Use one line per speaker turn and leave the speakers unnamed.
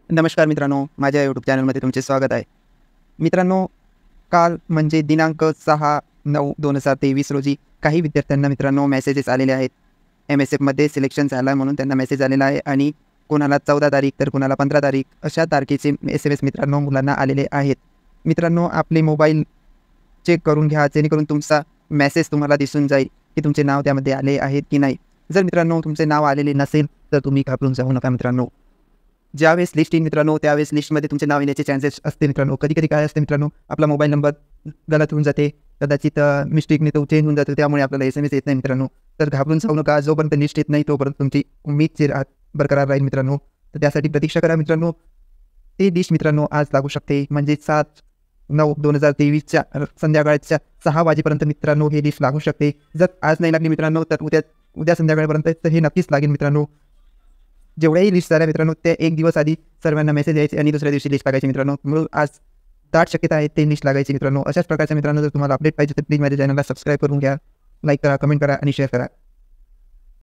नमस्कार मित्रांनो, माझ्या यूट्यूब चॅनलमध्ये तुमचे स्वागत आहे. मित्रांनो, काल म्हणजे दिनांक 6/9/2023 रोजी काही विद्यार्थ्यांना मित्रांनो मेसेजेस आलेले आहेत. MSFमध्ये सिलेक्शन झालं म्हणून त्यांना मेसेज आलेला आहे आणि कोणाला 14 तारीख तर कोणाला 15 तारीख अशा तारखेचे SMS मित्रांनो मुलांना आलेले आहेत. मित्रांनो, आपले मोबाईल चेक करून घ्या जेणेकरून तुमचा मेसेज तुम्हाला दिसून जाईल की तुमचे नाव त्यामध्ये आले आहेत की नाही. जर मित्रांनो तुमचे नाव आलेले नसेल तर तुम्ही घाबरून जाऊ नका मित्रांनो. ज्यावेळेस लिस्ट येईल मित्रांनो त्यावेळेस लिस्टमध्ये तुमचे नाव येण्याचे चान्सेस असते मित्रांनो. कधी-कधी काय असते मित्रांनो, आपला मोबाईल नंबर गलत होऊन जाते. कदाचित मिस्टेकने तो चेंज होऊन जातो. त्यामुळे आपल्याला SMS येत नाही मित्रांनो. तर घाबरून जाऊ नका. जोपर्यंत लिस्ट येत नाही तोपर्यंत तुमची उम्मीद जी बरकरार राहील मित्रांनो. तर त्यासाठी प्रतीक्षा करा मित्रांनो. ती लिस्ट मित्रांनो आज लागू शकते. म्हणजे 7/9/2023च्या संध्याकाळच्या 6 वाजेपर्यंत मित्रांनो ही लिस्ट लागू शकते. जर आज नाही लागली मित्रांनो तर उद्या संध्याकाळपर्यंत तर हे नक्कीच लागेल मित्रांनो. जेवढ्याही लिस्ट झाल्या मित्रांनो त्या एक दिवस आधी सर्वांना मेसेज यायचे आणि दुसऱ्या दिवशी लिस्ट लागायची मित्रांनो. म्हणून आज दाट शक्यता आहे ते लिस्ट लागायची मित्रांनो. अशाच प्रकारच्या मित्रांनो जर तुम्हाला अपडेट पाहिजे तर प्लीज माझ्या चॅनलला सबस्क्राईब करून घ्या, लाईक करा, कमेंट करा आणि शेअर करा.